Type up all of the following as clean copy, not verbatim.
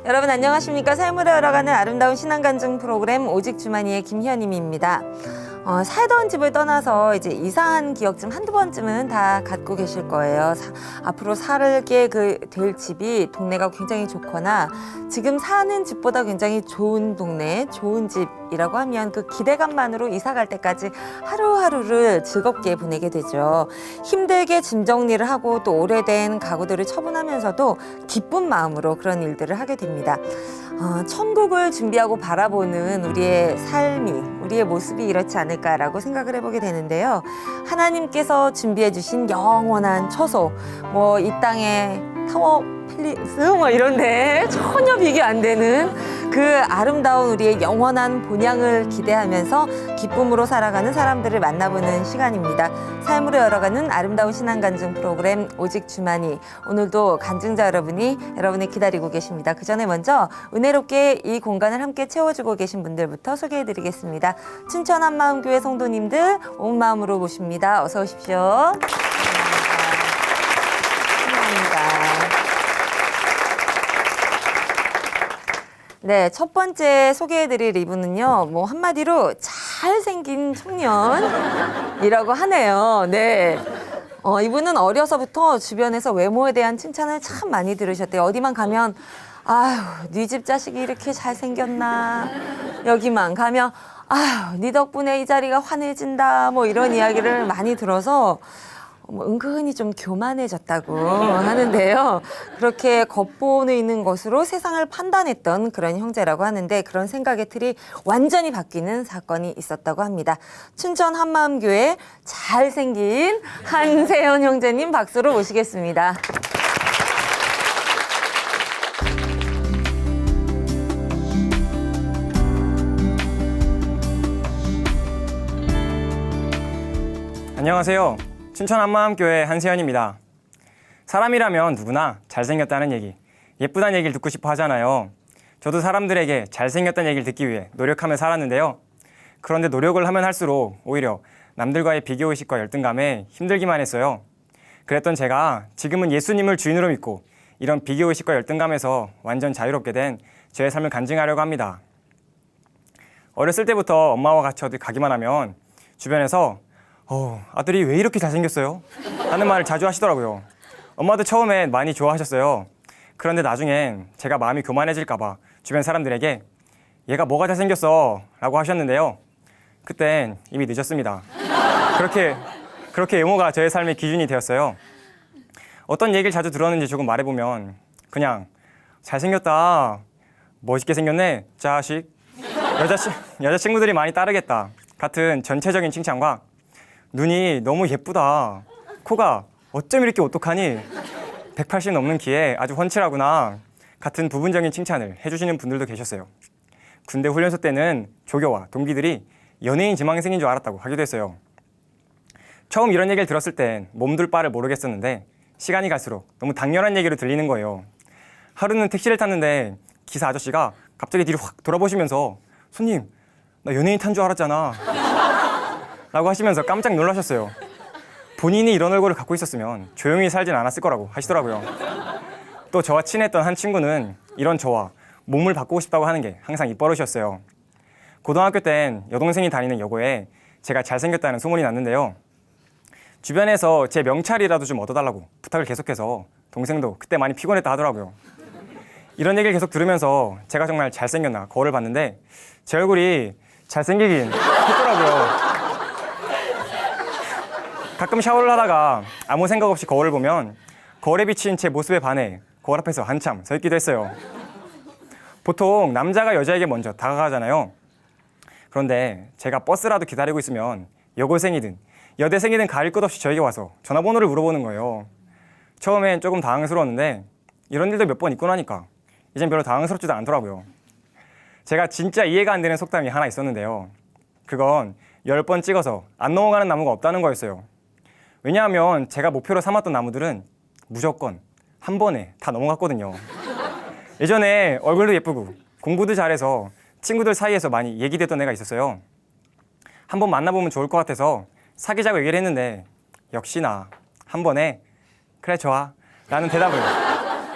여러분 안녕하십니까? 삶으로 열어가는 아름다운 신앙간증 프로그램 오직 주만이의 김현임입니다. 살던 집을 떠나서 이제 이사한 기억쯤 한두 번쯤은 다 갖고 계실 거예요. 앞으로 살게 될 집이 동네가 굉장히 좋거나 지금 사는 집보다 굉장히 좋은 동네, 좋은 집이라고 하면 그 기대감만으로 이사 갈 때까지 하루하루를 즐겁게 보내게 되죠. 힘들게 짐 정리를 하고 또 오래된 가구들을 처분하면서도 기쁜 마음으로 그런 일들을 하게 됩니다. 천국을 준비하고 바라보는 우리의 삶이, 우리의 모습이 이렇지 않을까라고 생각을 해보게 되는데요. 하나님께서 준비해 주신 영원한 처소, 이 땅에 타워 필리스 이런데 전혀 비교 안 되는 그 아름다운 우리의 영원한 본향을 기대하면서 기쁨으로 살아가는 사람들을 만나보는 시간입니다. 삶으로 열어가는 아름다운 신앙간증 프로그램 오직 주만이, 오늘도 간증자 여러분이 여러분을 기다리고 계십니다. 그 전에 먼저 은혜롭게 이 공간을 함께 채워주고 계신 분들부터 소개해드리겠습니다. 춘천 한마음교회 성도님들 온 마음으로 모십니다. 어서 오십시오. 감사합니다. 네, 첫 번째 소개해드릴 이분은요, 한마디로 잘생긴 청년이라고 하네요. 네. 이분은 어려서부터 주변에서 외모에 대한 칭찬을 참 많이 들으셨대요. 어디만 가면, 아휴, 네 집 자식이 이렇게 잘생겼나. 여기만 가면, 아휴, 네 덕분에 이 자리가 환해진다. 이런 이야기를 많이 들어서, 은근히 좀 교만해졌다고 하는데요. 그렇게 겉보는 있는 것으로 세상을 판단했던 그런 형제라고 하는데 그런 생각의 틀이 완전히 바뀌는 사건이 있었다고 합니다. 춘천 한마음교회 잘생긴 한세현 형제님 박수로 모시겠습니다. 안녕하세요. 춘천 한마음교회 한세현입니다. 사람이라면 누구나 잘생겼다는 얘기, 예쁘다는 얘기를 듣고 싶어 하잖아요. 저도 사람들에게 잘생겼다는 얘기를 듣기 위해 노력하며 살았는데요. 그런데 노력을 하면 할수록 오히려 남들과의 비교의식과 열등감에 힘들기만 했어요. 그랬던 제가 지금은 예수님을 주인으로 믿고 이런 비교의식과 열등감에서 완전 자유롭게 된 저의 삶을 간증하려고 합니다. 어렸을 때부터 엄마와 같이 어디 가기만 하면 주변에서 아들이 왜 이렇게 잘생겼어요? 하는 말을 자주 하시더라고요. 엄마도 처음엔 많이 좋아하셨어요. 그런데 나중엔 제가 마음이 교만해질까 봐 주변 사람들에게 얘가 뭐가 잘생겼어? 라고 하셨는데요. 그땐 이미 늦었습니다. 그렇게 외모가 저의 삶의 기준이 되었어요. 어떤 얘기를 자주 들었는지 조금 말해보면 그냥 잘생겼다, 멋있게 생겼네, 자식, 여자친구들이 많이 따르겠다 같은 전체적인 칭찬과 눈이 너무 예쁘다, 코가 어쩜 이렇게 오똑하니, 180 넘는 키에 아주 훤칠하구나 같은 부분적인 칭찬을 해주시는 분들도 계셨어요. 군대 훈련소 때는 조교와 동기들이 연예인 지망생인 줄 알았다고 하기도 했어요. 처음 이런 얘기를 들었을 땐 몸둘 바를 모르겠었는데 시간이 갈수록 너무 당연한 얘기로 들리는 거예요. 하루는 택시를 탔는데 기사 아저씨가 갑자기 뒤로 확 돌아보시면서 손님, 나 연예인 탄 줄 알았잖아 라고 하시면서 깜짝 놀라셨어요. 본인이 이런 얼굴을 갖고 있었으면 조용히 살진 않았을 거라고 하시더라고요. 또 저와 친했던 한 친구는 이런 저와 몸을 바꾸고 싶다고 하는 게 항상 입버릇이었어요. 고등학교 땐 여동생이 다니는 여고에 제가 잘생겼다는 소문이 났는데요. 주변에서 제 명찰이라도 좀 얻어달라고 부탁을 계속해서 동생도 그때 많이 피곤했다 하더라고요. 이런 얘기를 계속 들으면서 제가 정말 잘생겼나 거울을 봤는데 제 얼굴이 잘생기긴 했더라고요. 가끔 샤워를 하다가 아무 생각 없이 거울을 보면 거울에 비친 제 모습에 반해 거울 앞에서 한참 서 있기도 했어요. 보통 남자가 여자에게 먼저 다가가잖아요. 그런데 제가 버스라도 기다리고 있으면 여고생이든 여대생이든 가릴 것 없이 저에게 와서 전화번호를 물어보는 거예요. 처음엔 조금 당황스러웠는데 이런 일도 몇 번 있고 나니까 이젠 별로 당황스럽지도 않더라고요. 제가 진짜 이해가 안 되는 속담이 하나 있었는데요. 그건 10번 찍어서 안 넘어가는 나무가 없다는 거였어요. 왜냐하면 제가 목표로 삼았던 나무들은 무조건 한 번에 다 넘어갔거든요. 예전에 얼굴도 예쁘고 공부도 잘해서 친구들 사이에서 많이 얘기됐던 애가 있었어요. 한번 만나보면 좋을 것 같아서 사귀자고 얘기를 했는데 역시나 한 번에 그래 좋아 라는 대답을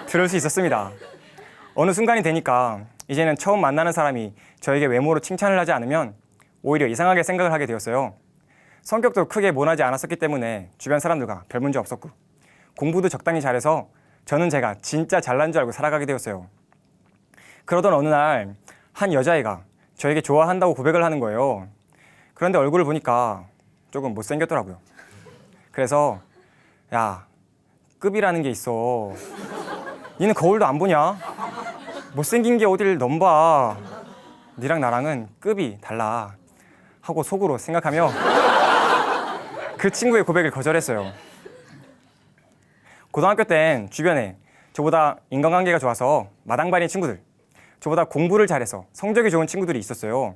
들을 수 있었습니다. 어느 순간이 되니까 이제는 처음 만나는 사람이 저에게 외모로 칭찬을 하지 않으면 오히려 이상하게 생각을 하게 되었어요. 성격도 크게 모나지 않았었기 때문에 주변 사람들과 별 문제 없었고 공부도 적당히 잘해서 저는 제가 진짜 잘난 줄 알고 살아가게 되었어요. 그러던 어느 날 한 여자애가 저에게 좋아한다고 고백을 하는 거예요. 그런데 얼굴을 보니까 조금 못생겼더라고요. 그래서 야, 급이라는 게 있어. 니는 거울도 안 보냐? 못생긴 게 어딜 넘봐. 니랑 나랑은 급이 달라 하고 속으로 생각하며 그 친구의 고백을 거절했어요. 고등학교 땐 주변에 저보다 인간관계가 좋아서 마당발인 친구들, 저보다 공부를 잘해서 성적이 좋은 친구들이 있었어요.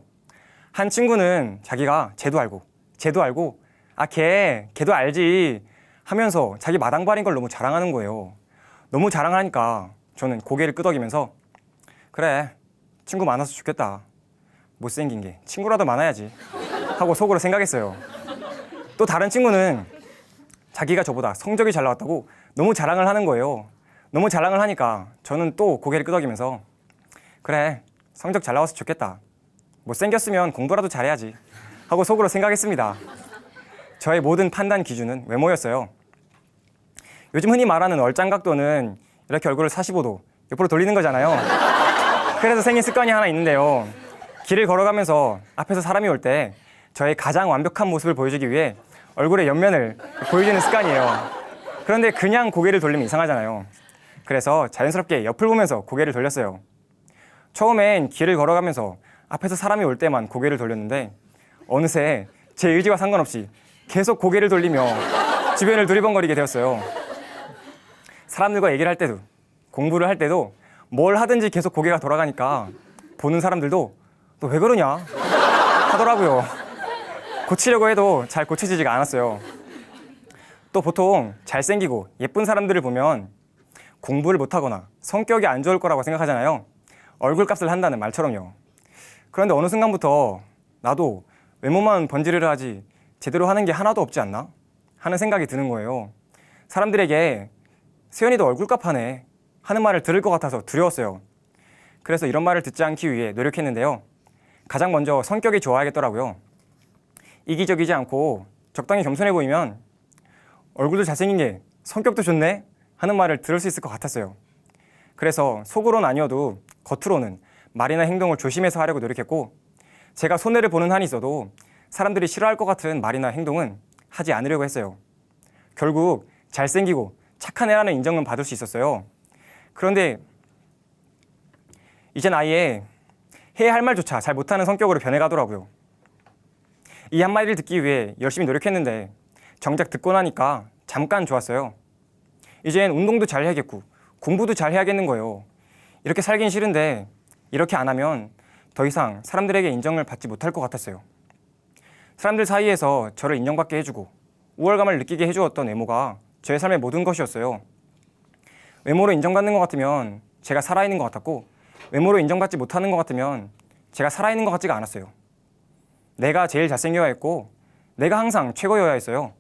한 친구는 자기가 쟤도 알고 아 걔도 알지 하면서 자기 마당발인 걸 너무 자랑하는 거예요. 너무 자랑하니까 저는 고개를 끄덕이면서 그래, 친구 많아서 좋겠다. 못생긴 게 친구라도 많아야지 하고 속으로 생각했어요. 또 다른 친구는 자기가 저보다 성적이 잘 나왔다고 너무 자랑을 하는 거예요. 너무 자랑을 하니까 저는 또 고개를 끄덕이면서 그래, 성적 잘 나와서 좋겠다. 못생겼으면 공부라도 잘해야지 하고 속으로 생각했습니다. 저의 모든 판단 기준은 외모였어요. 요즘 흔히 말하는 얼짱각도는 이렇게 얼굴을 45도 옆으로 돌리는 거잖아요. 그래서 생긴 습관이 하나 있는데요. 길을 걸어가면서 앞에서 사람이 올 때 저의 가장 완벽한 모습을 보여주기 위해 얼굴의 옆면을 보여주는 습관이에요. 그런데 그냥 고개를 돌리면 이상하잖아요. 그래서 자연스럽게 옆을 보면서 고개를 돌렸어요. 처음엔 길을 걸어가면서 앞에서 사람이 올 때만 고개를 돌렸는데 어느새 제 의지와 상관없이 계속 고개를 돌리며 주변을 두리번거리게 되었어요. 사람들과 얘기를 할 때도 공부를 할 때도 뭘 하든지 계속 고개가 돌아가니까 보는 사람들도 너 왜 그러냐 하더라고요. 고치려고 해도 잘 고쳐지지가 않았어요. 또 보통 잘생기고 예쁜 사람들을 보면 공부를 못하거나 성격이 안 좋을 거라고 생각하잖아요. 얼굴값을 한다는 말처럼요. 그런데 어느 순간부터 나도 외모만 번지르르 하지 제대로 하는 게 하나도 없지 않나 하는 생각이 드는 거예요. 사람들에게 세연이도 얼굴값 하네 하는 말을 들을 것 같아서 두려웠어요. 그래서 이런 말을 듣지 않기 위해 노력했는데요. 가장 먼저 성격이 좋아야겠더라고요. 이기적이지 않고 적당히 겸손해 보이면 얼굴도 잘생긴 게 성격도 좋네 하는 말을 들을 수 있을 것 같았어요. 그래서 속으로는 아니어도 겉으로는 말이나 행동을 조심해서 하려고 노력했고 제가 손해를 보는 한이 있어도 사람들이 싫어할 것 같은 말이나 행동은 하지 않으려고 했어요. 결국 잘생기고 착한 애라는 인정은 받을 수 있었어요. 그런데 이젠 아예 해야 할 말조차 잘 못하는 성격으로 변해가더라고요. 이 한마디를 듣기 위해 열심히 노력했는데 정작 듣고 나니까 잠깐 좋았어요. 이젠 운동도 잘 해야겠고 공부도 잘 해야겠는 거예요. 이렇게 살긴 싫은데 이렇게 안 하면 더 이상 사람들에게 인정을 받지 못할 것 같았어요. 사람들 사이에서 저를 인정받게 해주고 우월감을 느끼게 해주었던 외모가 저의 삶의 모든 것이었어요. 외모로 인정받는 것 같으면 제가 살아있는 것 같았고 외모로 인정받지 못하는 것 같으면 제가 살아있는 것 같지가 않았어요. 내가 제일 잘생겨야 했고 내가 항상 최고여야 했어요.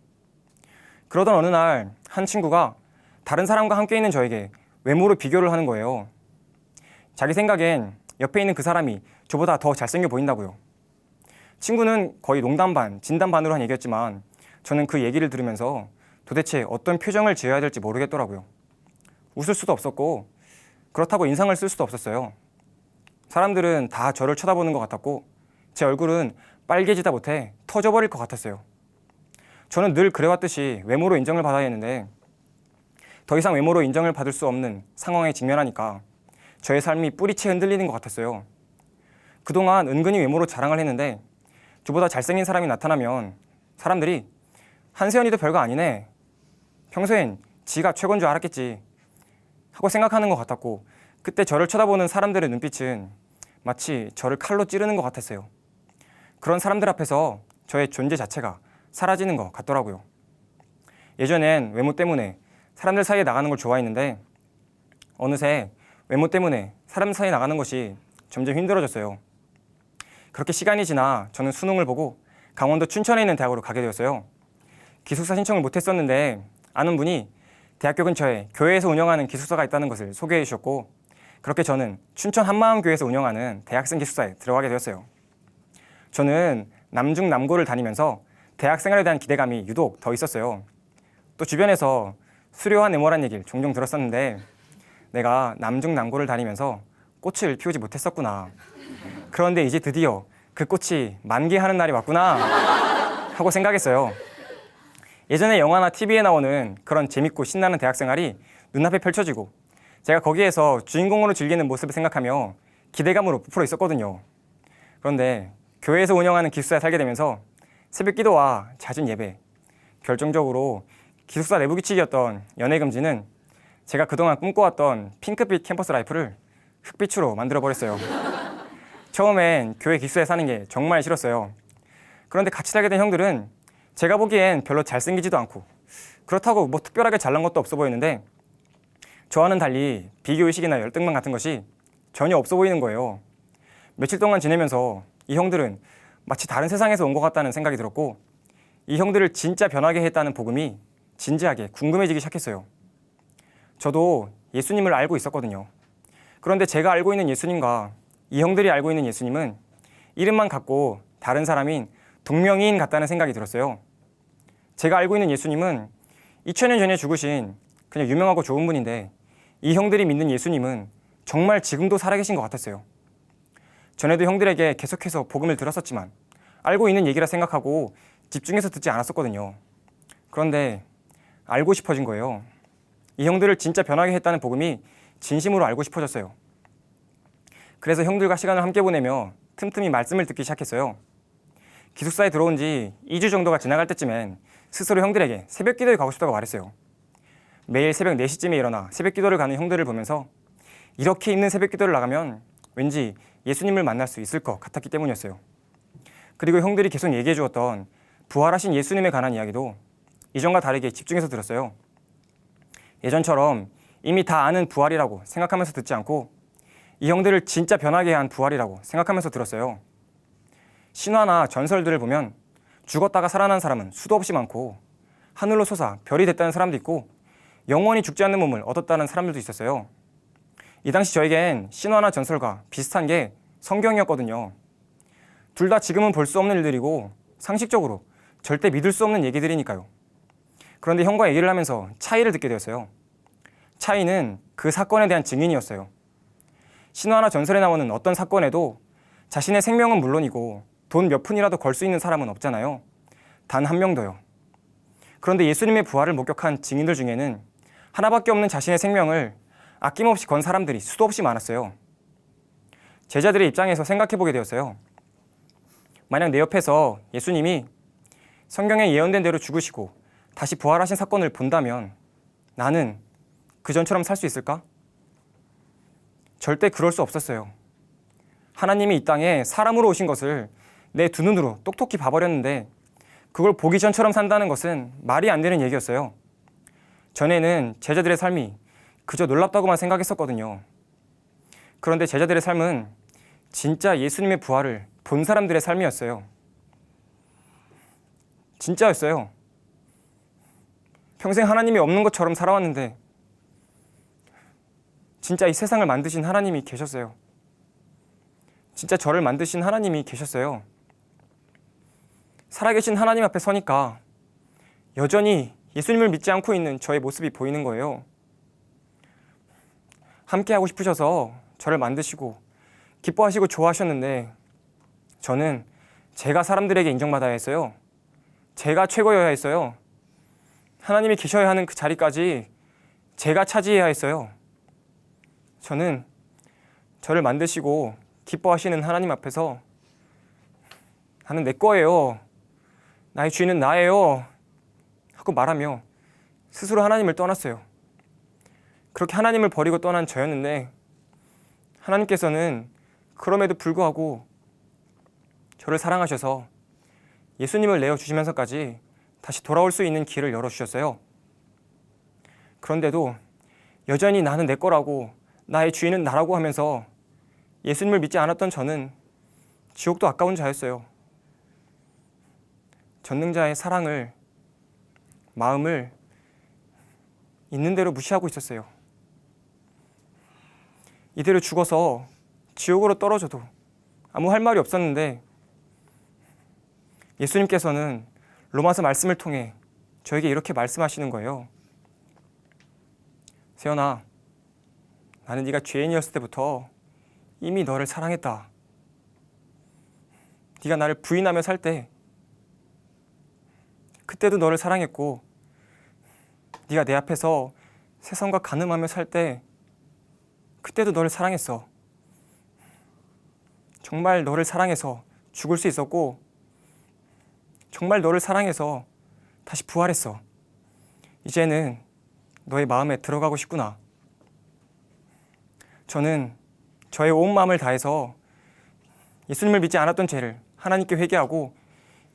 그러던 어느 날 한 친구가 다른 사람과 함께 있는 저에게 외모로 비교를 하는 거예요. 자기 생각엔 옆에 있는 그 사람이 저보다 더 잘생겨 보인다고요. 친구는 거의 농담 반, 진담 반으로 한 얘기였지만 저는 그 얘기를 들으면서 도대체 어떤 표정을 지어야 될지 모르겠더라고요. 웃을 수도 없었고 그렇다고 인상을 쓸 수도 없었어요. 사람들은 다 저를 쳐다보는 것 같았고 제 얼굴은 빨개지다 못해 터져버릴 것 같았어요. 저는 늘 그래왔듯이 외모로 인정을 받아야 했는데 더 이상 외모로 인정을 받을 수 없는 상황에 직면하니까 저의 삶이 뿌리채 흔들리는 것 같았어요. 그동안 은근히 외모로 자랑을 했는데 저보다 잘생긴 사람이 나타나면 사람들이 한세연이도 별거 아니네. 평소엔 지가 최고인 줄 알았겠지 하고 생각하는 것 같았고 그때 저를 쳐다보는 사람들의 눈빛은 마치 저를 칼로 찌르는 것 같았어요. 그런 사람들 앞에서 저의 존재 자체가 사라지는 것 같더라고요. 예전엔 외모 때문에 사람들 사이에 나가는 걸 좋아했는데 어느새 외모 때문에 사람 사이에 나가는 것이 점점 힘들어졌어요. 그렇게 시간이 지나 저는 수능을 보고 강원도 춘천에 있는 대학으로 가게 되었어요. 기숙사 신청을 못했었는데 아는 분이 대학교 근처에 교회에서 운영하는 기숙사가 있다는 것을 소개해 주셨고, 그렇게 저는 춘천 한마음교회에서 운영하는 대학생 기숙사에 들어가게 되었어요. 저는 남중 남고를 다니면서 대학 생활에 대한 기대감이 유독 더 있었어요. 또 주변에서 수료와 네모란 얘기를 종종 들었었는데 내가 남중 남고를 다니면서 꽃을 피우지 못했었구나. 그런데 이제 드디어 그 꽃이 만개하는 날이 왔구나 하고 생각했어요. 예전에 영화나 TV에 나오는 그런 재밌고 신나는 대학 생활이 눈앞에 펼쳐지고 제가 거기에서 주인공으로 즐기는 모습을 생각하며 기대감으로 부풀어 있었거든요. 그런데 교회에서 운영하는 기숙사에 살게 되면서 새벽 기도와 잦은 예배, 결정적으로 기숙사 내부 규칙이었던 연애 금지는 제가 그동안 꿈꿔왔던 핑크빛 캠퍼스 라이프를 흑빛으로 만들어버렸어요. 처음엔 교회 기숙사에 사는 게 정말 싫었어요. 그런데 같이 살게 된 형들은 제가 보기엔 별로 잘생기지도 않고 그렇다고 뭐 특별하게 잘난 것도 없어 보였는데 저와는 달리 비교의식이나 열등감 같은 것이 전혀 없어 보이는 거예요. 며칠 동안 지내면서 이 형들은 마치 다른 세상에서 온 것 같다는 생각이 들었고 이 형들을 진짜 변하게 했다는 복음이 진지하게 궁금해지기 시작했어요. 저도 예수님을 알고 있었거든요. 그런데 제가 알고 있는 예수님과 이 형들이 알고 있는 예수님은 이름만 같고 다른 사람인 동명이인 같다는 생각이 들었어요. 제가 알고 있는 예수님은 2000년 전에 죽으신 그냥 유명하고 좋은 분인데 이 형들이 믿는 예수님은 정말 지금도 살아계신 것 같았어요. 전에도 형들에게 계속해서 복음을 들었었지만 알고 있는 얘기라 생각하고 집중해서 듣지 않았었거든요. 그런데 알고 싶어진 거예요. 이 형들을 진짜 변하게 했다는 복음이 진심으로 알고 싶어졌어요. 그래서 형들과 시간을 함께 보내며 틈틈이 말씀을 듣기 시작했어요. 기숙사에 들어온 지 2주 정도가 지나갈 때쯤엔 스스로 형들에게 새벽 기도에 가고 싶다고 말했어요. 매일 새벽 4시쯤에 일어나 새벽 기도를 가는 형들을 보면서 이렇게 있는 새벽 기도를 나가면 왠지 예수님을 만날 수 있을 것 같았기 때문이었어요. 그리고 형들이 계속 얘기해 주었던 부활하신 예수님에 관한 이야기도 이전과 다르게 집중해서 들었어요. 예전처럼 이미 다 아는 부활이라고 생각하면서 듣지 않고 이 형들을 진짜 변하게 한 부활이라고 생각하면서 들었어요. 신화나 전설들을 보면 죽었다가 살아난 사람은 수도 없이 많고 하늘로 솟아 별이 됐다는 사람도 있고 영원히 죽지 않는 몸을 얻었다는 사람들도 있었어요. 이 당시 저에겐 신화나 전설과 비슷한 게 성경이었거든요. 둘 다 지금은 볼 수 없는 일들이고 상식적으로 절대 믿을 수 없는 얘기들이니까요. 그런데 형과 얘기를 하면서 차이를 듣게 되었어요. 차이는 그 사건에 대한 증인이었어요. 신화나 전설에 나오는 어떤 사건에도 자신의 생명은 물론이고 돈 몇 푼이라도 걸 수 있는 사람은 없잖아요. 단 한 명도요. 그런데 예수님의 부활을 목격한 증인들 중에는 하나밖에 없는 자신의 생명을 아낌없이 건 사람들이 수도 없이 많았어요. 제자들의 입장에서 생각해 보게 되었어요. 만약 내 옆에서 예수님이 성경에 예언된 대로 죽으시고 다시 부활하신 사건을 본다면 나는 그전처럼 살 수 있을까? 절대 그럴 수 없었어요. 하나님이 이 땅에 사람으로 오신 것을 내 두 눈으로 똑똑히 봐버렸는데 그걸 보기 전처럼 산다는 것은 말이 안 되는 얘기였어요. 전에는 제자들의 삶이 그저 놀랍다고만 생각했었거든요. 그런데 제자들의 삶은 진짜 예수님의 부활을 본 사람들의 삶이었어요. 진짜였어요. 평생 하나님이 없는 것처럼 살아왔는데 진짜 이 세상을 만드신 하나님이 계셨어요. 진짜 저를 만드신 하나님이 계셨어요. 살아계신 하나님 앞에 서니까 여전히 예수님을 믿지 않고 있는 저의 모습이 보이는 거예요. 함께 하고 싶으셔서 저를 만드시고 기뻐하시고 좋아하셨는데 저는 제가 사람들에게 인정받아야 했어요. 제가 최고여야 했어요. 하나님이 계셔야 하는 그 자리까지 제가 차지해야 했어요. 저는 저를 만드시고 기뻐하시는 하나님 앞에서 나는 내 거예요. 나의 주인은 나예요. 하고 말하며 스스로 하나님을 떠났어요. 그렇게 하나님을 버리고 떠난 저였는데 하나님께서는 그럼에도 불구하고 저를 사랑하셔서 예수님을 내어주시면서까지 다시 돌아올 수 있는 길을 열어주셨어요. 그런데도 여전히 나는 내 거라고 나의 주인은 나라고 하면서 예수님을 믿지 않았던 저는 지옥도 아까운 자였어요. 전능자의 사랑을, 마음을 있는 대로 무시하고 있었어요. 이대로 죽어서 지옥으로 떨어져도 아무 할 말이 없었는데 예수님께서는 로마서 말씀을 통해 저에게 이렇게 말씀하시는 거예요. 세연아, 나는 네가 죄인이었을 때부터 이미 너를 사랑했다. 네가 나를 부인하며 살 때 그때도 너를 사랑했고, 네가 내 앞에서 세상과 간음하며 살 때 그때도 너를 사랑했어. 정말 너를 사랑해서 죽을 수 있었고, 정말 너를 사랑해서 다시 부활했어. 이제는 너의 마음에 들어가고 싶구나. 저는 저의 온 마음을 다해서 예수님을 믿지 않았던 죄를 하나님께 회개하고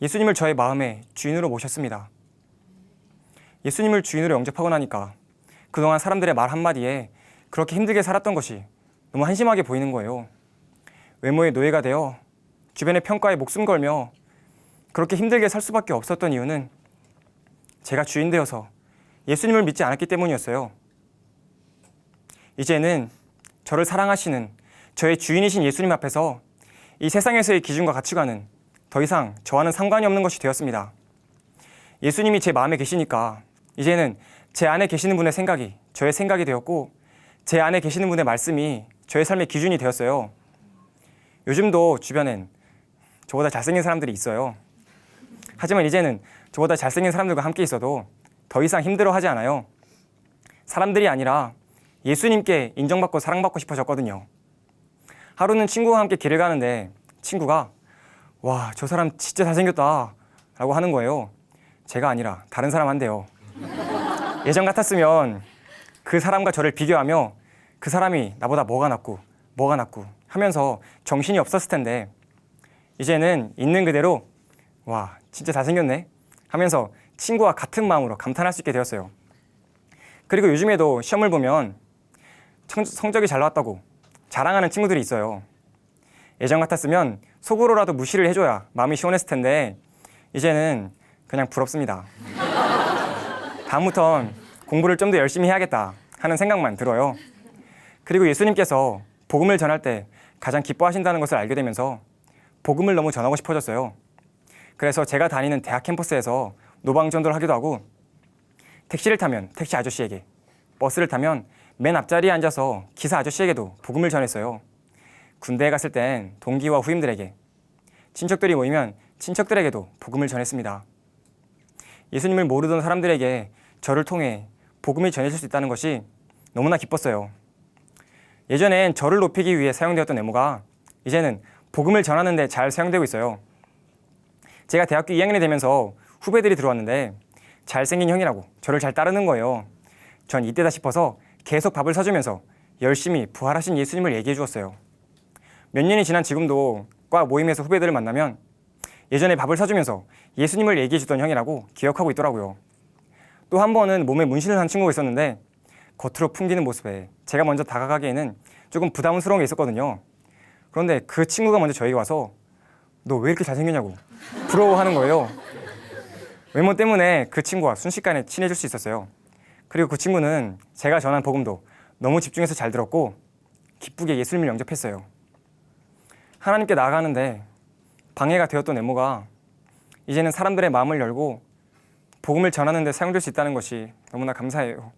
예수님을 저의 마음의 주인으로 모셨습니다. 예수님을 주인으로 영접하고 나니까 그동안 사람들의 말 한마디에 그렇게 힘들게 살았던 것이 너무 한심하게 보이는 거예요. 외모의 노예가 되어 주변의 평가에 목숨 걸며 그렇게 힘들게 살 수밖에 없었던 이유는 제가 주인 되어서 예수님을 믿지 않았기 때문이었어요. 이제는 저를 사랑하시는 저의 주인이신 예수님 앞에서 이 세상에서의 기준과 가치관은 더 이상 저와는 상관이 없는 것이 되었습니다. 예수님이 제 마음에 계시니까 이제는 제 안에 계시는 분의 생각이 저의 생각이 되었고, 제 안에 계시는 분의 말씀이 저의 삶의 기준이 되었어요. 요즘도 주변엔 저보다 잘생긴 사람들이 있어요. 하지만 이제는 저보다 잘생긴 사람들과 함께 있어도 더 이상 힘들어하지 않아요. 사람들이 아니라 예수님께 인정받고 사랑받고 싶어졌거든요. 하루는 친구와 함께 길을 가는데 친구가 와, 저 사람 진짜 잘생겼다 라고 하는 거예요. 제가 아니라 다른 사람 한대요. 예전 같았으면 그 사람과 저를 비교하며 그 사람이 나보다 뭐가 낫고 하면서 정신이 없었을 텐데, 이제는 있는 그대로 와, 진짜 잘생겼네 하면서 친구와 같은 마음으로 감탄할 수 있게 되었어요. 그리고 요즘에도 시험을 보면 성적이 잘 나왔다고 자랑하는 친구들이 있어요. 예전 같았으면 속으로라도 무시를 해줘야 마음이 시원했을 텐데 이제는 그냥 부럽습니다. 다음부턴 공부를 좀 더 열심히 해야겠다 하는 생각만 들어요. 그리고 예수님께서 복음을 전할 때 가장 기뻐하신다는 것을 알게 되면서 복음을 너무 전하고 싶어졌어요. 그래서 제가 다니는 대학 캠퍼스에서 노방전도를 하기도 하고, 택시를 타면 택시 아저씨에게, 버스를 타면 맨 앞자리에 앉아서 기사 아저씨에게도 복음을 전했어요. 군대에 갔을 땐 동기와 후임들에게, 친척들이 모이면 친척들에게도 복음을 전했습니다. 예수님을 모르던 사람들에게 저를 통해 복음이 전해질 수 있다는 것이 너무나 기뻤어요. 예전엔 저를 높이기 위해 사용되었던 네모가 이제는 복음을 전하는 데 잘 사용되고 있어요. 제가 대학교 2학년이 되면서 후배들이 들어왔는데 잘생긴 형이라고 저를 잘 따르는 거예요. 전 이때다 싶어서 계속 밥을 사주면서 열심히 부활하신 예수님을 얘기해 주었어요. 몇 년이 지난 지금도 과 모임에서 후배들을 만나면 예전에 밥을 사주면서 예수님을 얘기해 주던 형이라고 기억하고 있더라고요. 또 한 번은 몸에 문신을 한 친구가 있었는데 겉으로 풍기는 모습에 제가 먼저 다가가기에는 조금 부담스러운 게 있었거든요. 그런데 그 친구가 먼저 저에게 와서 너 왜 이렇게 잘생겼냐고 부러워하는 거예요. 외모 때문에 그 친구와 순식간에 친해질 수 있었어요. 그리고 그 친구는 제가 전한 복음도 너무 집중해서 잘 들었고 기쁘게 예수님을 영접했어요. 하나님께 나아가는데 방해가 되었던 외모가 이제는 사람들의 마음을 열고 복음을 전하는 데 사용될 수 있다는 것이 너무나 감사해요.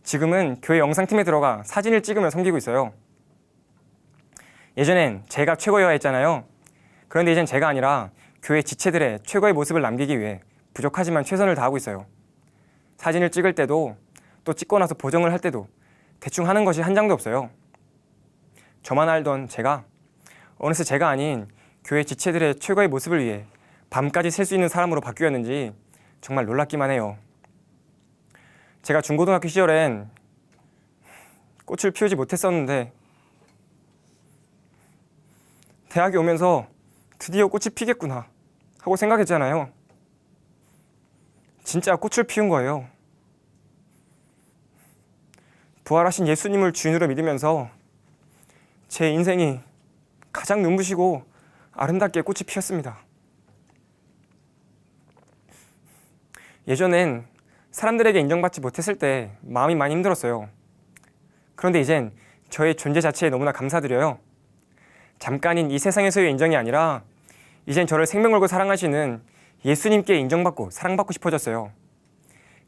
지금은 교회 영상팀에 들어가 사진을 찍으며 섬기고 있어요. 예전엔 제가 최고여야 했잖아요. 그런데 이젠 제가 아니라 교회 지체들의 최고의 모습을 남기기 위해 부족하지만 최선을 다하고 있어요. 사진을 찍을 때도 또 찍고 나서 보정을 할 때도 대충 하는 것이 한 장도 없어요. 저만 알던 제가 어느새 제가 아닌 교회 지체들의 최고의 모습을 위해 밤까지 셀 수 있는 사람으로 바뀌었는지 정말 놀랍기만 해요. 제가 중고등학교 시절엔 꽃을 피우지 못했었는데 대학에 오면서 드디어 꽃이 피겠구나 하고 생각했잖아요. 진짜 꽃을 피운 거예요. 부활하신 예수님을 주인으로 믿으면서 제 인생이 가장 눈부시고 아름답게 꽃이 피었습니다. 예전엔 사람들에게 인정받지 못했을 때 마음이 많이 힘들었어요. 그런데 이젠 저의 존재 자체에 너무나 감사드려요. 잠깐인 이 세상에서의 인정이 아니라 이젠 저를 생명 걸고 사랑하시는 예수님께 인정받고 사랑받고 싶어졌어요.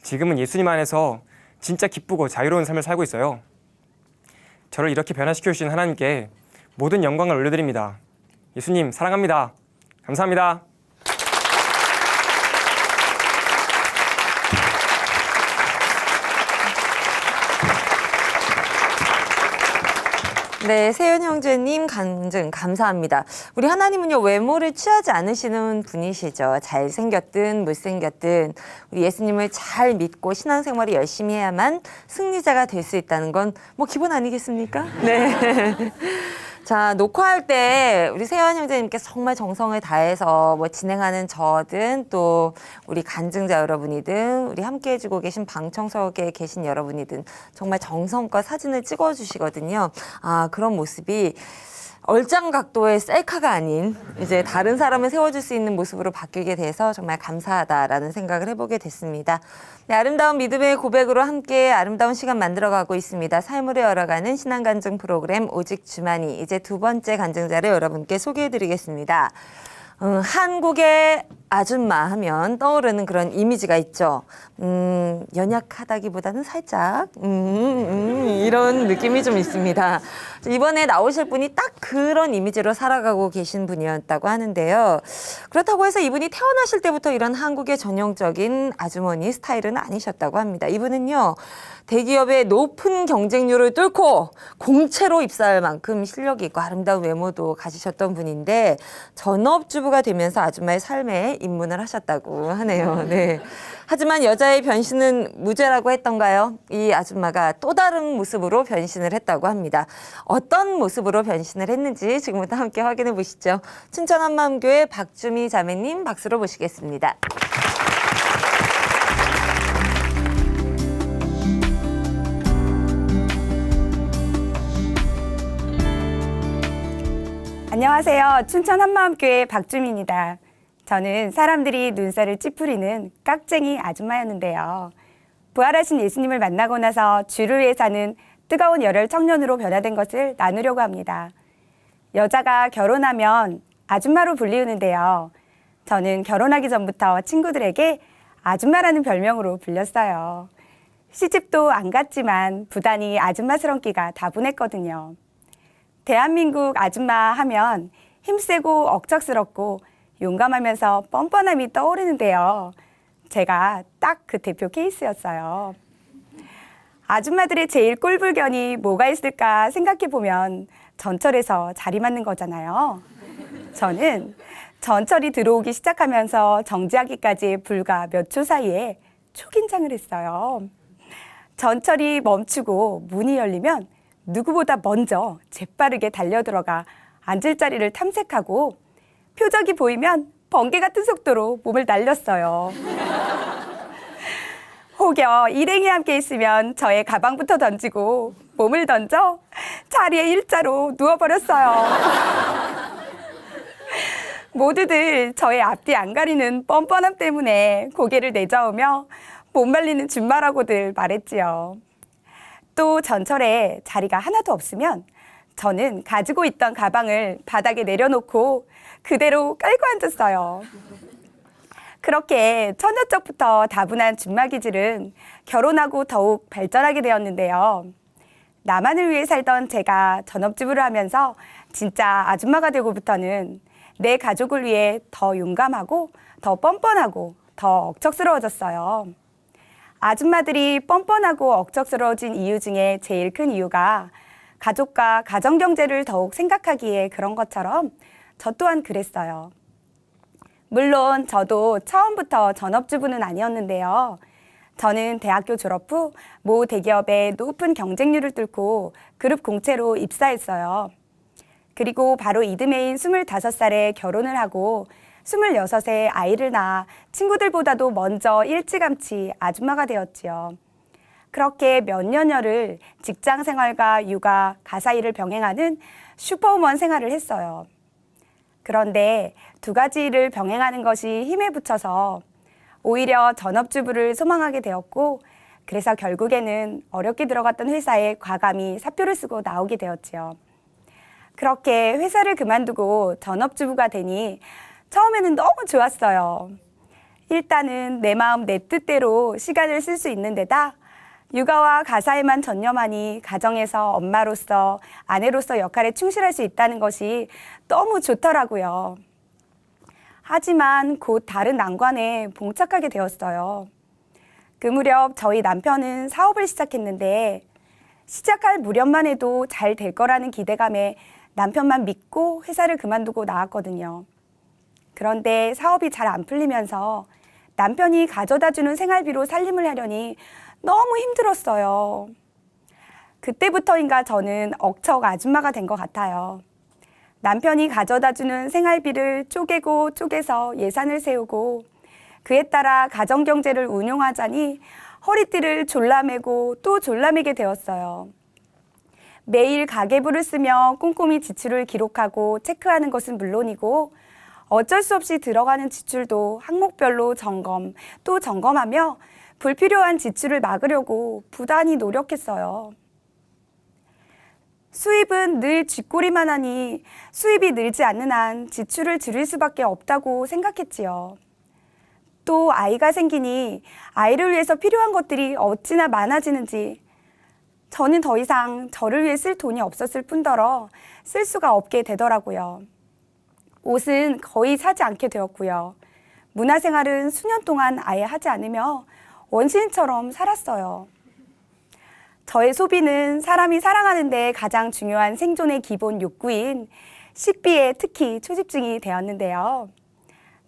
지금은 예수님 안에서 진짜 기쁘고 자유로운 삶을 살고 있어요. 저를 이렇게 변화시켜 주신 하나님께 모든 영광을 올려드립니다. 예수님 사랑합니다. 감사합니다. 네, 세연 형제님 간증 감사합니다. 우리 하나님은요, 외모를 취하지 않으시는 분이시죠. 잘생겼든 못생겼든 우리 예수님을 잘 믿고 신앙생활을 열심히 해야만 승리자가 될 수 있다는 건 뭐 기본 아니겠습니까? 네. 자, 녹화할 때 우리 세연 형제님께서 정말 정성을 다해서 뭐 진행하는 저든 또 우리 간증자 여러분이든 우리 함께 해주고 계신 방청석에 계신 여러분이든 정말 정성껏 사진을 찍어주시거든요. 아, 그런 모습이 얼짱 각도의 셀카가 아닌 이제 다른 사람을 세워줄 수 있는 모습으로 바뀌게 돼서 정말 감사하다라는 생각을 해보게 됐습니다. 네, 아름다운 믿음의 고백으로 함께 아름다운 시간 만들어가고 있습니다. 삶으로 열어가는 신앙간증 프로그램 오직 주만이 이제 두 번째 간증자를 여러분께 소개해드리겠습니다. 한국의 아줌마 하면 떠오르는 그런 이미지가 있죠. 연약하다기보다는 살짝 이런 느낌이 좀 있습니다. 이번에 나오실 분이 딱 그런 이미지로 살아가고 계신 분이었다고 하는데요. 그렇다고 해서 이분이 태어나실 때부터 이런 한국의 전형적인 아주머니 스타일은 아니셨다고 합니다. 이분은요, 대기업의 높은 경쟁률을 뚫고 공채로 입사할 만큼 실력이 있고 아름다운 외모도 가지셨던 분인데 전업주부가 되면서 아줌마의 삶에 입문을 하셨다고 하네요. 네. 하지만 여자의 변신은 무죄라고 했던가요? 이 아줌마가 또 다른 모습으로 변신을 했다고 합니다. 어떤 모습으로 변신을 했는지 지금부터 함께 확인해 보시죠. 춘천 한마음교회 박주미 자매님 박수로 모시겠습니다. 안녕하세요. 춘천 한마음교회 박주미입니다. 저는 사람들이 눈살을 찌푸리는 깍쟁이 아줌마였는데요. 부활하신 예수님을 만나고 나서 주를 위해 사는 뜨거운 열혈 청년으로 변화된 것을 나누려고 합니다. 여자가 결혼하면 아줌마로 불리우는데요. 저는 결혼하기 전부터 친구들에게 아줌마라는 별명으로 불렸어요. 시집도 안 갔지만 부단히 아줌마스러운 끼가 다분했거든요. 대한민국 아줌마 하면 힘세고 억척스럽고 용감하면서 뻔뻔함이 떠오르는데요. 제가 딱 그 대표 케이스였어요. 아줌마들의 제일 꼴불견이 뭐가 있을까 생각해보면 전철에서 자리 맞는 거잖아요. 저는 전철이 들어오기 시작하면서 정지하기까지 불과 몇 초 사이에 초긴장을 했어요. 전철이 멈추고 문이 열리면 누구보다 먼저 재빠르게 달려들어가 앉을 자리를 탐색하고 표적이 보이면 번개 같은 속도로 몸을 날렸어요. 혹여 일행이 함께 있으면 저의 가방부터 던지고 몸을 던져 자리에 일자로 누워버렸어요. 모두들 저의 앞뒤 안 가리는 뻔뻔함 때문에 고개를 내저으며 못 말리는 줌마라고들 말했지요. 또 전철에 자리가 하나도 없으면 저는 가지고 있던 가방을 바닥에 내려놓고 그대로 깔고 앉았어요. 그렇게 처녀적부터 다분한 줌마기질은 결혼하고 더욱 발전하게 되었는데요. 나만을 위해 살던 제가 전업주부를 하면서 진짜 아줌마가 되고부터는 내 가족을 위해 더 용감하고 더 뻔뻔하고 더 억척스러워졌어요. 아줌마들이 뻔뻔하고 억척스러워진 이유 중에 제일 큰 이유가 가족과 가정경제를 더욱 생각하기에 그런 것처럼 저 또한 그랬어요. 물론 저도 처음부터 전업주부는 아니었는데요. 저는 대학교 졸업 후 모 대기업의 높은 경쟁률을 뚫고 그룹 공채로 입사했어요. 그리고 바로 이듬해인 25살에 결혼을 하고 26에 아이를 낳아 친구들보다도 먼저 일찌감치 아줌마가 되었지요. 그렇게 몇 년여를 직장 생활과 육아, 가사 일을 병행하는 슈퍼우먼 생활을 했어요. 그런데 두 가지 일을 병행하는 것이 힘에 부쳐서 오히려 전업주부를 소망하게 되었고, 그래서 결국에는 어렵게 들어갔던 회사에 과감히 사표를 쓰고 나오게 되었지요. 그렇게 회사를 그만두고 전업주부가 되니 처음에는 너무 좋았어요. 일단은 내 마음 내 뜻대로 시간을 쓸 수 있는 데다 육아와 가사에만 전념하니 가정에서 엄마로서 아내로서 역할에 충실할 수 있다는 것이 너무 좋더라고요. 하지만 곧 다른 난관에 봉착하게 되었어요. 그 무렵 저희 남편은 사업을 시작했는데 시작할 무렵만 해도 잘 될 거라는 기대감에 남편만 믿고 회사를 그만두고 나왔거든요. 그런데 사업이 잘 안 풀리면서 남편이 가져다주는 생활비로 살림을 하려니 너무 힘들었어요. 그때부터인가 저는 억척 아줌마가 된 것 같아요. 남편이 가져다주는 생활비를 쪼개고 쪼개서 예산을 세우고 그에 따라 가정경제를 운용하자니 허리띠를 졸라매고 또 졸라매게 되었어요. 매일 가계부를 쓰며 꼼꼼히 지출을 기록하고 체크하는 것은 물론이고 어쩔 수 없이 들어가는 지출도 항목별로 점검, 또 점검하며 불필요한 지출을 막으려고 부단히 노력했어요. 수입은 늘 쥐꼬리만 하니 수입이 늘지 않는 한 지출을 줄일 수밖에 없다고 생각했지요. 또 아이가 생기니 아이를 위해서 필요한 것들이 어찌나 많아지는지 저는 더 이상 저를 위해 쓸 돈이 없었을 뿐더러 쓸 수가 없게 되더라고요. 옷은 거의 사지 않게 되었고요. 문화생활은 수년 동안 아예 하지 않으며 원시인처럼 살았어요. 저의 소비는 사람이 살아가는데 가장 중요한 생존의 기본 욕구인 식비에 특히 초집중이 되었는데요.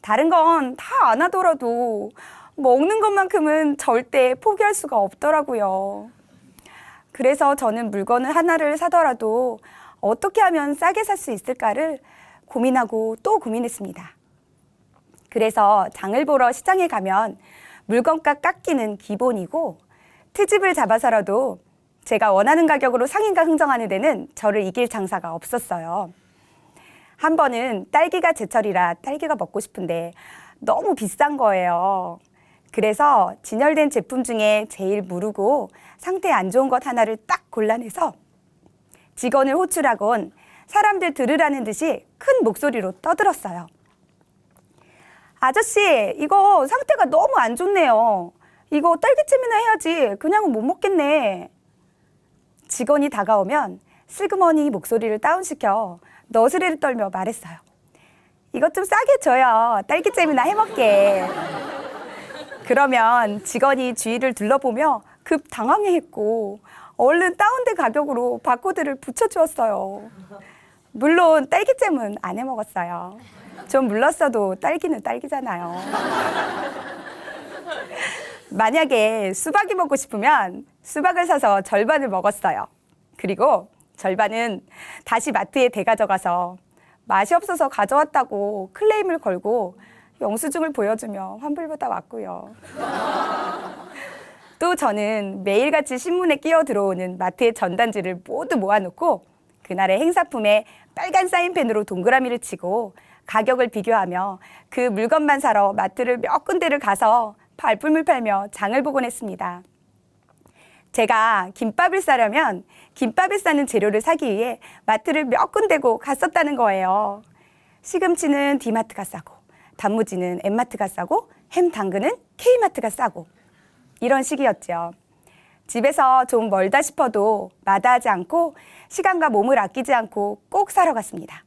다른 건 다 안 하더라도 먹는 것만큼은 절대 포기할 수가 없더라고요. 그래서 저는 물건을 하나를 사더라도 어떻게 하면 싸게 살 수 있을까를 고민하고 또 고민했습니다. 그래서 장을 보러 시장에 가면 물건값 깎기는 기본이고 트집을 잡아서라도 제가 원하는 가격으로 상인가 흥정하는 데는 저를 이길 장사가 없었어요. 한 번은 딸기가 제철이라 딸기가 먹고 싶은데 너무 비싼 거예요. 그래서 진열된 제품 중에 제일 무르고 상태 안 좋은 것 하나를 딱 골라내서 직원을 호출하곤 사람들 들으라는 듯이 큰 목소리로 떠들었어요. 아저씨, 이거 상태가 너무 안 좋네요. 이거 딸기잼이나 해야지. 그냥은 못 먹겠네. 직원이 다가오면 슬그머니 목소리를 다운시켜 너스레를 떨며 말했어요. 이것 좀 싸게 줘요. 딸기잼이나 해먹게. 그러면 직원이 주위를 둘러보며 급 당황해했고 얼른 다운된 가격으로 바코드를 붙여주었어요. 물론 딸기잼은 안 해먹었어요. 좀 물렀어도 딸기는 딸기잖아요. 만약에 수박이 먹고 싶으면 수박을 사서 절반을 먹었어요. 그리고 절반은 다시 마트에 대가져가서 맛이 없어서 가져왔다고 클레임을 걸고 영수증을 보여주며 환불받아 왔고요. 또 저는 매일같이 신문에 끼어 들어오는 마트의 전단지를 모두 모아놓고 그날의 행사품에 빨간 사인펜으로 동그라미를 치고 가격을 비교하며 그 물건만 사러 마트를 몇 군데를 가서 발품을 팔며 장을 보곤 했습니다. 제가 김밥을 싸려면 김밥을 싸는 재료를 사기 위해 마트를 몇 군데고 갔었다는 거예요. 시금치는 D마트가 싸고 단무지는 M마트가 싸고 햄 당근은 K마트가 싸고 이런 식이었죠. 집에서 좀 멀다 싶어도 마다하지 않고 시간과 몸을 아끼지 않고 꼭 사러 갔습니다.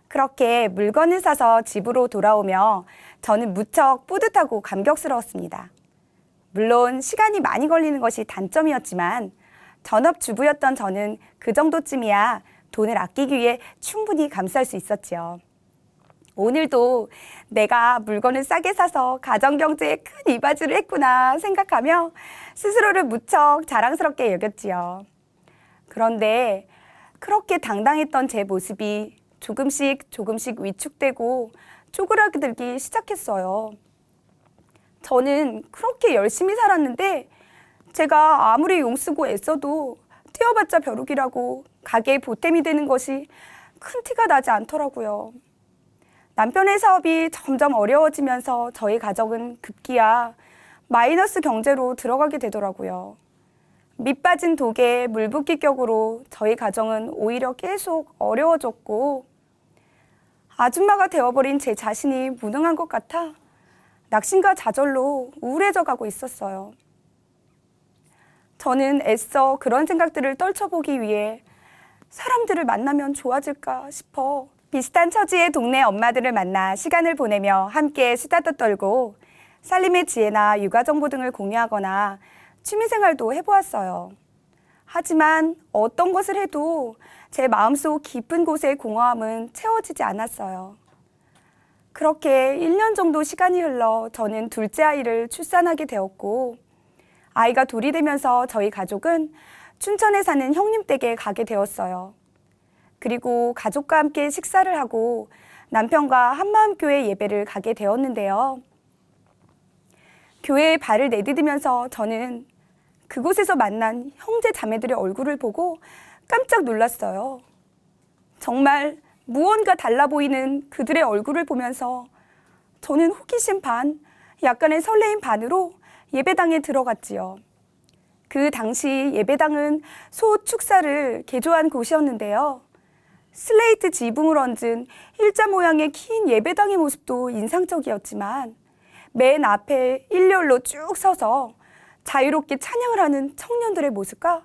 그렇게 물건을 사서 집으로 돌아오며 저는 무척 뿌듯하고 감격스러웠습니다. 물론 시간이 많이 걸리는 것이 단점이었지만 전업주부였던 저는 그 정도쯤이야 돈을 아끼기 위해 충분히 감수할 수 있었지요. 오늘도 내가 물건을 싸게 사서 가정경제에 큰 이바지를 했구나 생각하며 스스로를 무척 자랑스럽게 여겼지요. 그런데 그렇게 당당했던 제 모습이 조금씩 위축되고 쪼그라들기 시작했어요. 저는 그렇게 열심히 살았는데 제가 아무리 용쓰고 애써도 뛰어봤자 벼룩이라고 가게에 보탬이 되는 것이 큰 티가 나지 않더라고요. 남편의 사업이 점점 어려워지면서 저희 가족은 급기야 마이너스 경제로 들어가게 되더라고요. 밑 빠진 독에 물 붓기 격으로 저희 가정은 오히려 계속 어려워졌고 아줌마가 되어버린 제 자신이 무능한 것 같아 낙심과 좌절로 우울해져 가고 있었어요. 저는 애써 그런 생각들을 떨쳐보기 위해 사람들을 만나면 좋아질까 싶어 비슷한 처지의 동네 엄마들을 만나 시간을 보내며 함께 수다도 떨고 살림의 지혜나 육아 정보 등을 공유하거나 취미생활도 해보았어요. 하지만 어떤 것을 해도 제 마음속 깊은 곳의 공허함은 채워지지 않았어요. 그렇게 1년 정도 시간이 흘러 저는 둘째 아이를 출산하게 되었고 아이가 둘이 되면서 저희 가족은 춘천에 사는 형님 댁에 가게 되었어요. 그리고 가족과 함께 식사를 하고 남편과 한마음교회 예배를 가게 되었는데요. 교회에 발을 내디디면서 저는 그곳에서 만난 형제 자매들의 얼굴을 보고 깜짝 놀랐어요. 정말 무언가 달라 보이는 그들의 얼굴을 보면서 저는 호기심 반, 약간의 설레임 반으로 예배당에 들어갔지요. 그 당시 예배당은 소 축사를 개조한 곳이었는데요. 슬레이트 지붕을 얹은 일자 모양의 긴 예배당의 모습도 인상적이었지만 맨 앞에 일렬로 쭉 서서 자유롭게 찬양을 하는 청년들의 모습과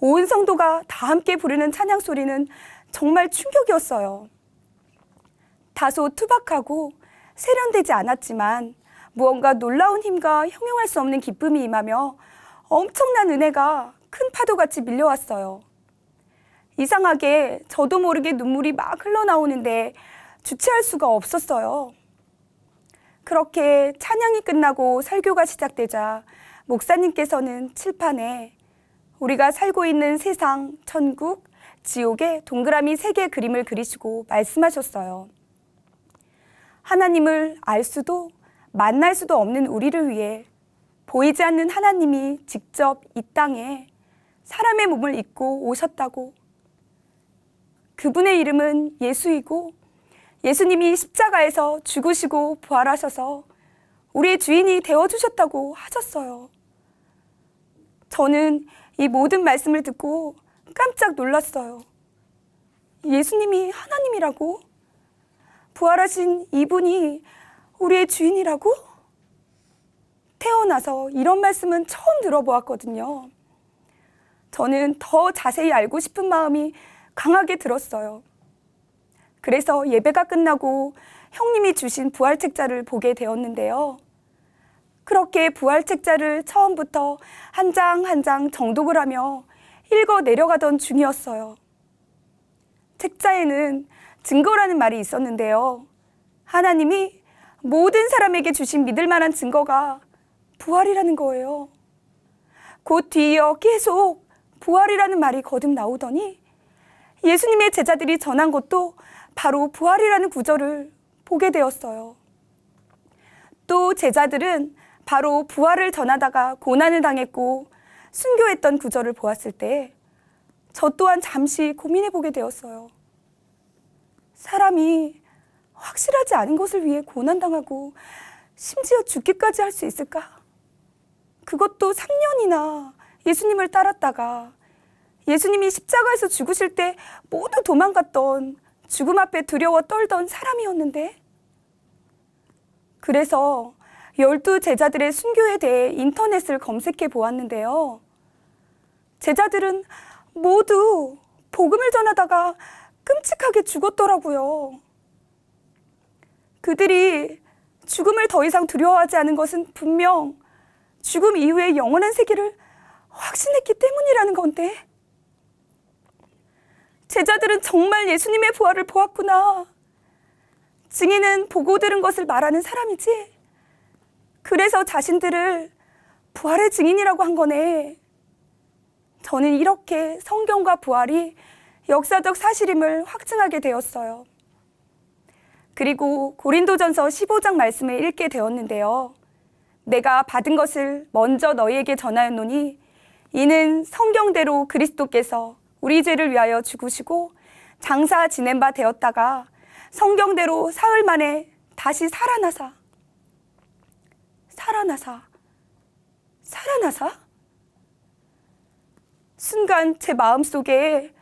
온 성도가 다 함께 부르는 찬양 소리는 정말 충격이었어요. 다소 투박하고 세련되지 않았지만 무언가 놀라운 힘과 형용할 수 없는 기쁨이 임하며 엄청난 은혜가 큰 파도같이 밀려왔어요. 이상하게 저도 모르게 눈물이 막 흘러나오는데 주체할 수가 없었어요. 그렇게 찬양이 끝나고 설교가 시작되자 목사님께서는 칠판에 우리가 살고 있는 세상, 천국, 지옥의 동그라미 3개의 그림을 그리시고 말씀하셨어요. 하나님을 알 수도 만날 수도 없는 우리를 위해 보이지 않는 하나님이 직접 이 땅에 사람의 몸을 입고 오셨다고. 그분의 이름은 예수이고 예수님이 십자가에서 죽으시고 부활하셔서 우리의 주인이 되어주셨다고 하셨어요. 저는 이 모든 말씀을 듣고 깜짝 놀랐어요. 예수님이 하나님이라고? 부활하신 이분이 우리의 주인이라고? 태어나서 이런 말씀은 처음 들어보았거든요. 저는 더 자세히 알고 싶은 마음이 강하게 들었어요. 그래서 예배가 끝나고 형님이 주신 부활책자를 보게 되었는데요. 그렇게 부활책자를 처음부터 한 장 한 장 정독을 하며 읽어 내려가던 중이었어요. 책자에는 증거라는 말이 있었는데요. 하나님이 모든 사람에게 주신 믿을 만한 증거가 부활이라는 거예요. 곧 뒤이어 계속 부활이라는 말이 거듭 나오더니 예수님의 제자들이 전한 것도 바로 부활이라는 구절을 보게 되었어요. 또 제자들은 바로 부활을 전하다가 고난을 당했고 순교했던 구절을 보았을 때 저 또한 잠시 고민해 보게 되었어요. 사람이 확실하지 않은 것을 위해 고난당하고 심지어 죽기까지 할 수 있을까? 그것도 3년이나 예수님을 따랐다가 예수님이 십자가에서 죽으실 때 모두 도망갔던 죽음 앞에 두려워 떨던 사람이었는데, 그래서 12 제자들의 순교에 대해 인터넷을 검색해 보았는데요. 제자들은 모두 복음을 전하다가 끔찍하게 죽었더라고요. 그들이 죽음을 더 이상 두려워하지 않은 것은 분명 죽음 이후의 영원한 세계를 확신했기 때문이라는 건데, 제자들은 정말 예수님의 부활을 보았구나. 증인은 보고 들은 것을 말하는 사람이지. 그래서 자신들을 부활의 증인이라고 한 거네. 저는 이렇게 성경과 부활이 역사적 사실임을 확증하게 되었어요. 그리고 고린도전서 15장 말씀을 읽게 되었는데요. 내가 받은 것을 먼저 너희에게 전하였노니 이는 성경대로 그리스도께서 우리 죄를 위하여 죽으시고 장사 지낸 바 되었다가 성경대로 사흘 만에 다시 살아나사 순간 제 마음속에